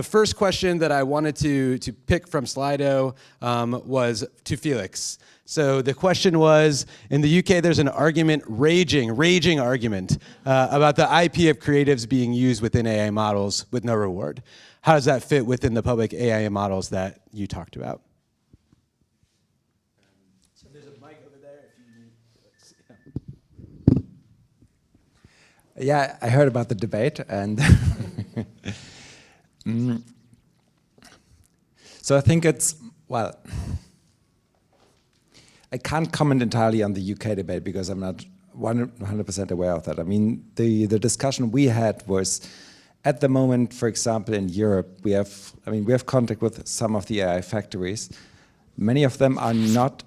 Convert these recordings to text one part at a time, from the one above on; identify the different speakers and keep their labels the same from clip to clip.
Speaker 1: The first question that I wanted to pick from Slido was to Felix. So the question was, in the UK, there's an argument, raging argument, about the IP of creatives being used within AI models with no reward. How does that fit within the public AI models that you talked about? So there's a mic over there if you need.
Speaker 2: Yeah, I heard about the debate, and so I think it's, well, I can't comment entirely on the UK debate because I'm not 100% aware of that. I mean, the discussion we had was, at the moment, for example, in Europe, we have contact with some of the AI factories. Many of them are not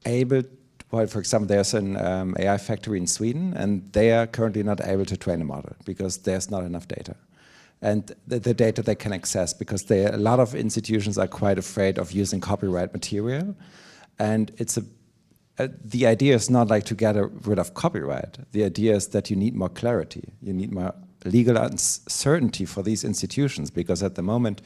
Speaker 2: able, well, for example, there's an AI factory in Sweden, and they are currently not able to train a model because there's not enough data. And the data they can access, because a lot of institutions are quite afraid of using copyright material. And the idea is not like to get rid of copyright. The idea is that you need more clarity. You need more legal uncertainty for these institutions, because at the moment,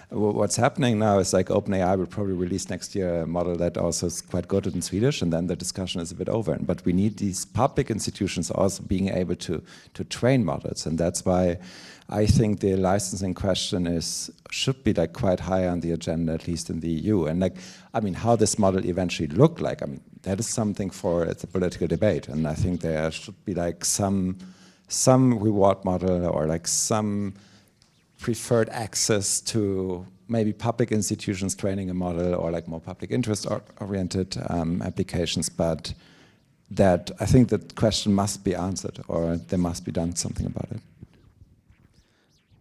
Speaker 2: what's happening now is like OpenAI will probably release next year a model that also is quite good in Swedish, and then the discussion is a bit over. But we need these public institutions also being able to train models, and that's why I think the licensing question should be like quite high on the agenda, at least in the EU. And like, I mean, how this model eventually look like, I mean, that is something for the political debate, and I think there should be like some reward model or like some preferred access to maybe public institutions training a model, or like more public interest oriented applications, but that I think that question must be answered, or there must be done something about it.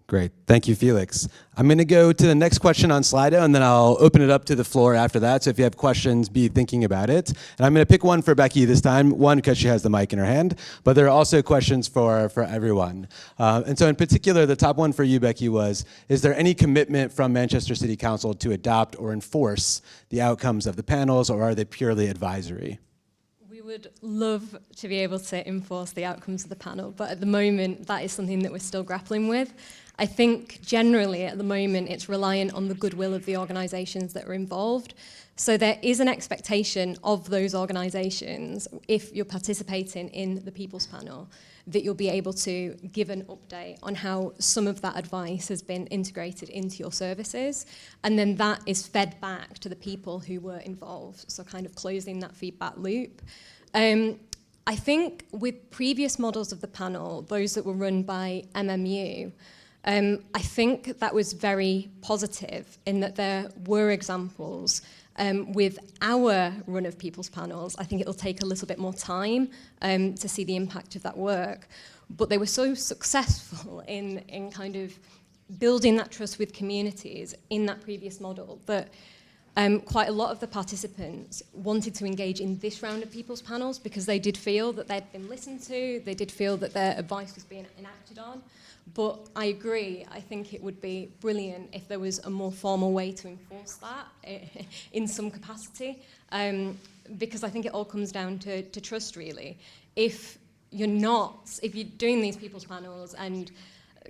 Speaker 1: Great, thank you, Felix. I'm gonna go to the next question on Slido, and then I'll open it up to the floor after that. So if you have questions, be thinking about it. And I'm gonna pick one for Becky this time, one because she has the mic in her hand, but there are also questions for everyone. And so in particular, the top one for you, Becky, was, is there any commitment from Manchester City Council to adopt or enforce the outcomes of the panels, or are they purely advisory?
Speaker 3: We would love to be able to enforce the outcomes of the panel, but at the moment, that is something that we're still grappling with. I think generally at the moment it's reliant on the goodwill of the organisations that are involved. So there is an expectation of those organisations, if you're participating in the People's Panel, that you'll be able to give an update on how some of that advice has been integrated into your services. And then that is fed back to the people who were involved, so kind of closing that feedback loop. I think with previous models of the panel, those that were run by MMU, I think that was very positive in that there were examples. With our run of People's Panels, I think it'll take a little bit more time to see the impact of that work. But they were so successful in kind of building that trust with communities in that previous model that quite a lot of the participants wanted to engage in this round of People's Panels because they did feel that they'd been listened to, they did feel that their advice was being enacted on. But I agree, I think it would be brilliant if there was a more formal way to enforce that in some capacity, because I think it all comes down to trust, really. If you're doing these People's Panels and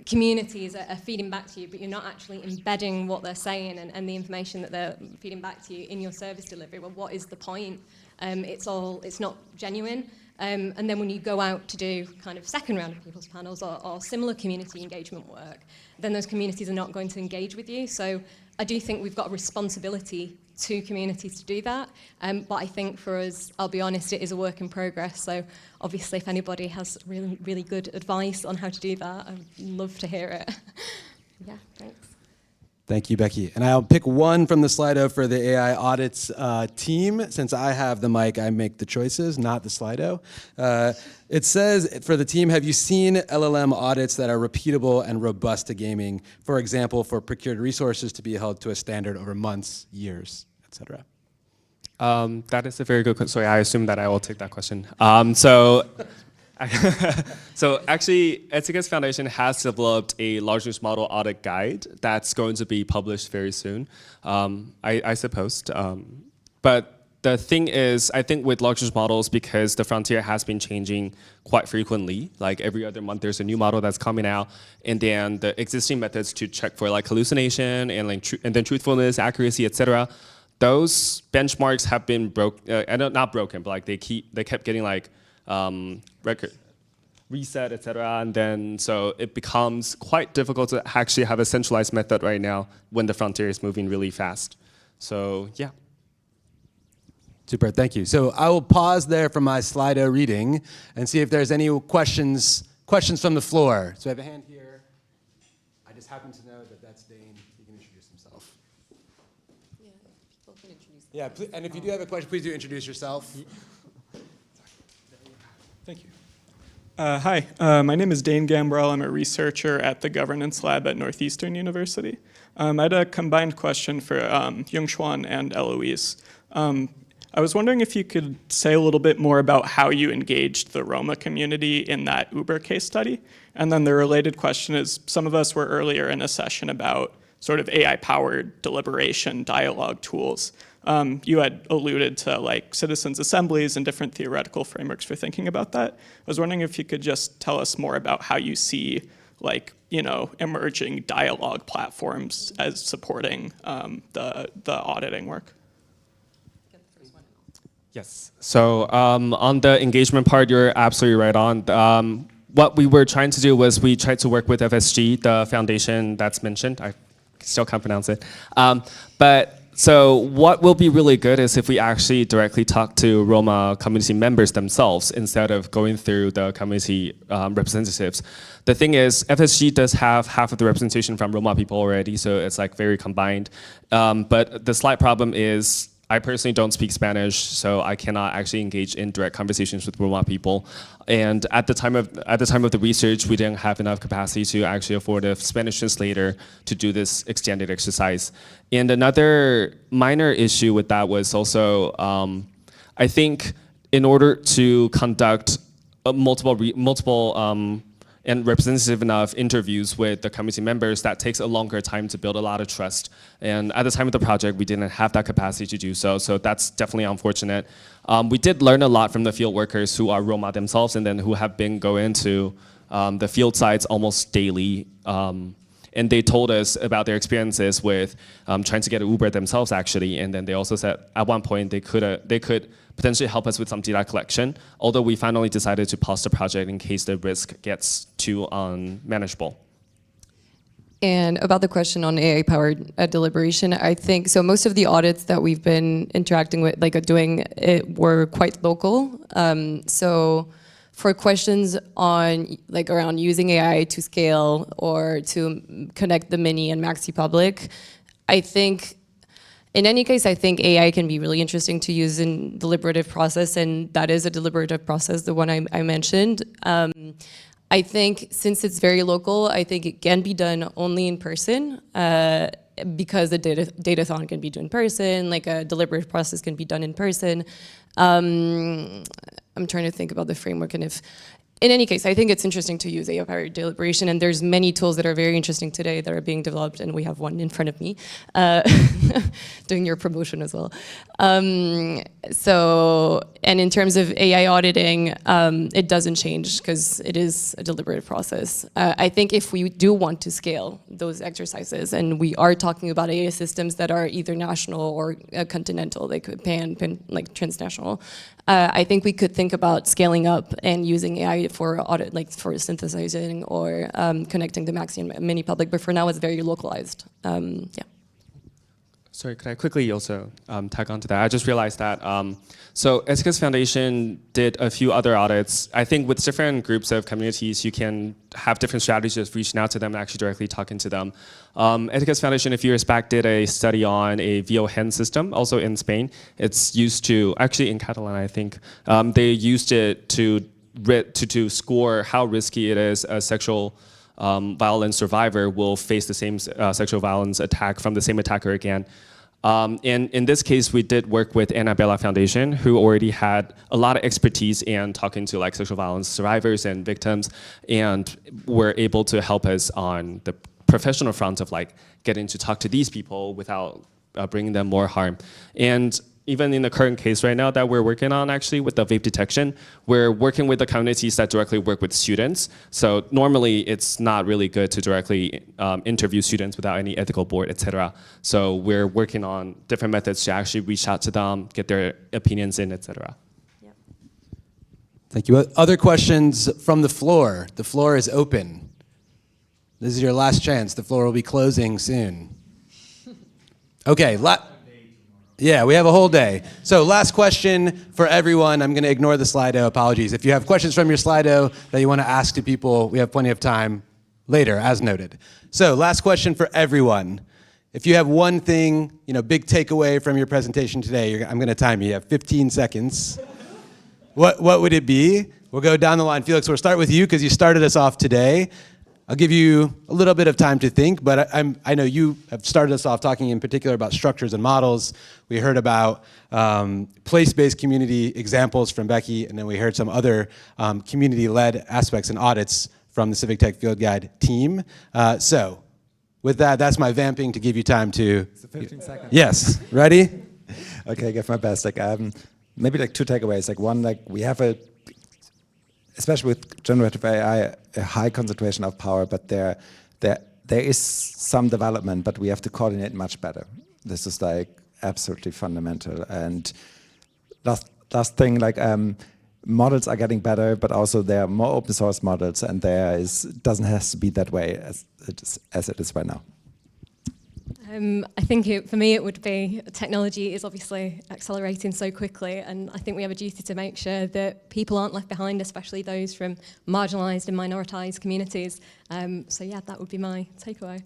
Speaker 3: communities are feeding back to you, but you're not actually embedding what they're saying and the information that they're feeding back to you in your service delivery, well, what is the point? It's not genuine. And then when you go out to do kind of second round of People's Panels or similar community engagement work, then those communities are not going to engage with you. So I do think we've got a responsibility to communities to do that. But I think for us, I'll be honest, it is a work in progress. So obviously if anybody has really, really good advice on how to do that, I'd love to hear it. Yeah, thanks.
Speaker 1: Thank you, Becky. And I'll pick one from the Slido for the AI audits team. Since I have the mic, I make the choices, not the Slido. It says, for the team, have you seen LLM audits that are repeatable and robust to gaming? For example, for procured resources to be held to a standard over months, years, et cetera.
Speaker 4: That is a very good question. So I assume that I will take that question. So actually, TICTeC Foundation has developed a large language model audit guide that's going to be published very soon, I suppose. But the thing is, I think with large language models, because the frontier has been changing quite frequently, like every other month there's a new model that's coming out, and then the existing methods to check for like hallucination and like and then truthfulness, accuracy, etc. Those benchmarks have been not broken, but like they kept getting like reset, etc. And then so it becomes quite difficult to actually have a centralized method right now when the frontier is moving really fast. So yeah.
Speaker 1: Super, thank you. So I will pause there from my Slido reading and see if there's any questions from the floor. So I have a hand here. I just happen to know that that's Dane. He can introduce himself.
Speaker 5: Yeah, people can introduce
Speaker 1: themselves. Yeah, and if you do have a question, please do introduce yourself.
Speaker 6: Thank you. Hi, my name is Dane Gambrell. I'm a researcher at the Governance Lab at Northeastern University. I had a combined question for Yung-Shuan and Eloise. I was wondering if you could say a little bit more about how you engaged the Roma community in that Uber case study. And then the related question is, some of us were earlier in a session about sort of AI-powered deliberation dialogue tools. You had alluded to like citizens' assemblies and different theoretical frameworks for thinking about that. I was wondering if you could just tell us more about how you see like, emerging dialogue platforms as supporting the auditing work.
Speaker 4: Yes. So on the engagement part, you're absolutely right on. What we were trying to do was we tried to work with FSG, the foundation that's mentioned. I still can't pronounce it. So what will be really good is if we actually directly talk to Roma community members themselves instead of going through the community representatives. The thing is, FSG does have half of the representation from Roma people already, so it's like very combined. But the slight problem is I personally don't speak Spanish, so I cannot actually engage in direct conversations with Roma people. And at the time of the research, we didn't have enough capacity to actually afford a Spanish translator to do this extended exercise. And another minor issue with that was also, I think, in order to conduct multiple and representative enough interviews with the community members, that takes a longer time to build a lot of trust. And at the time of the project, we didn't have that capacity to do so, so that's definitely unfortunate. We did learn a lot from the field workers who are Roma themselves and then who have been going to the field sites almost daily. And they told us about their experiences with trying to get an Uber themselves actually, and then they also said at one point they could potentially help us with some data collection, although we finally decided to pause the project in case the risk gets too unmanageable.
Speaker 5: And about the question on AI-powered deliberation, I think, so most of the audits that we've been interacting with, like doing, were quite local. So for questions on, like around using AI to scale or to connect the mini and maxi public, I think, in any case, I think AI can be really interesting to use in deliberative process, and that is a deliberative process, the one I mentioned. I think since it's very local, I think it can be done only in person because the datathon can be done in person, like a deliberative process can be done in person. I'm trying to think about the framework and if, in any case, I think it's interesting to use AI-powered deliberation, and there's many tools that are very interesting today that are being developed, and we have one in front of me, doing your promotion as well. And in terms of AI auditing, it doesn't change because it is a deliberative process. I think if we do want to scale those exercises, and we are talking about AI systems that are either national or continental, they could pan like transnational, I think we could think about scaling up and using AI for audit, like for synthesizing or connecting the maxi and mini public, but for now it's very localized. Yeah.
Speaker 4: Sorry, could I quickly also tag on to that? I just realized that, so TICTeC Foundation did a few other audits. I think with different groups of communities, you can have different strategies of reaching out to them and actually directly talking to them. TICTeC Foundation a few years back did a study on a VO-HEN system, also in Spain. It's used to, actually in Catalan, I think, they used it to score how risky it is a sexual violence survivor will face the same sexual violence attack from the same attacker again. In this case, we did work with Annabella Foundation, who already had a lot of expertise in talking to like sexual violence survivors and victims, and were able to help us on the professional front of like getting to talk to these people without bringing them more harm. And even in the current case right now that we're working on actually with the vape detection, we're working with the communities that directly work with students. So normally it's not really good to directly interview students without any ethical board, etc. So we're working on different methods to actually reach out to them, get their opinions in, etc.
Speaker 1: Thank you. Other questions from the floor? The floor is open. This is your last chance. The floor will be closing soon. Okay. Yeah, we have a whole day. So last question for everyone. I'm going to ignore the Slido. Apologies. If you have questions from your Slido that you want to ask to people, we have plenty of time later, as noted. So last question for everyone. If you have one thing, big takeaway from your presentation today, I'm going to time you. You have 15 seconds. What would it be? We'll go down the line. Felix, we'll start with you because you started us off today. I'll give you a little bit of time to think, but I know you have started us off talking in particular about structures and models. We heard about place-based community examples from Becky, and then we heard some other community-led aspects and audits from the CivicTech Field Guide team. So with that, that's my vamping to give you time to...
Speaker 2: So 15 seconds.
Speaker 1: Yes. Ready?
Speaker 2: Okay, give my best. Maybe two takeaways. One, we have especially with generative AI, a high concentration of power, but there is some development, but we have to coordinate much better. This is absolutely fundamental. And last thing, models are getting better, but also there are more open source models, and doesn't have to be that way as it is right now.
Speaker 3: I think for me it would be technology is obviously accelerating so quickly, and I think we have a duty to make sure that people aren't left behind, especially those from marginalised and minoritized communities. So yeah, that would be my takeaway.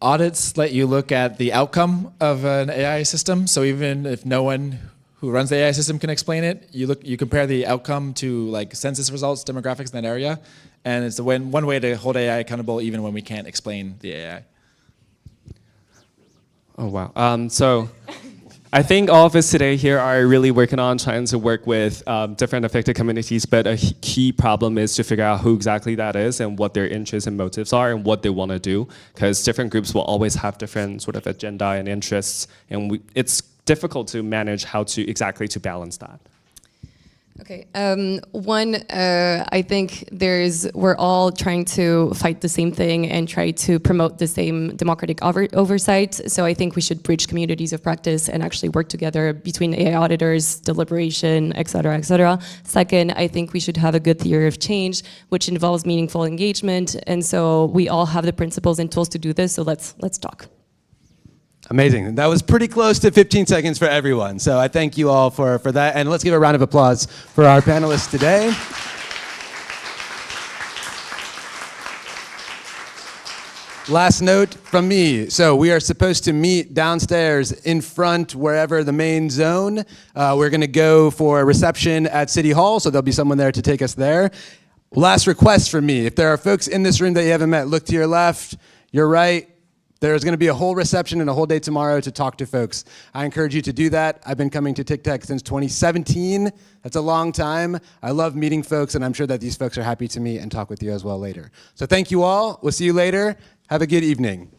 Speaker 7: Audits let you look at the outcome of an AI system. So even if no one who runs the AI system can explain it, you compare the outcome to census results, demographics in that area, and it's one way to hold AI accountable even when we can't explain the AI.
Speaker 4: Oh, wow. So I think all of us today here are really working on trying to work with different affected communities, but a key problem is to figure out who exactly that is and what their interests and motives are and what they want to do, because different groups will always have different sort of agenda and interests, and it's difficult to manage how to exactly to balance that.
Speaker 5: Okay, I think we're all trying to fight the same thing and try to promote the same democratic oversight. So I think we should bridge communities of practice and actually work together between AI auditors, deliberation, et cetera, et cetera. Second, I think we should have a good theory of change, which involves meaningful engagement. And so we all have the principles and tools to do this, so let's talk.
Speaker 1: Amazing. That was pretty close to 15 seconds for everyone. So I thank you all for that. And let's give a round of applause for our panelists today. Last note from me. So we are supposed to meet downstairs in front, wherever the main zone. We're going to go for a reception at City Hall, so there'll be someone there to take us there. Last request from me. If there are folks in this room that you haven't met, look to your left, your right. There's going to be a whole reception and a whole day tomorrow to talk to folks. I encourage you to do that. I've been coming to TICTeC since 2017. That's a long time. I love meeting folks, and I'm sure that these folks are happy to meet and talk with you as well later. So thank you all. We'll see you later. Have a good evening.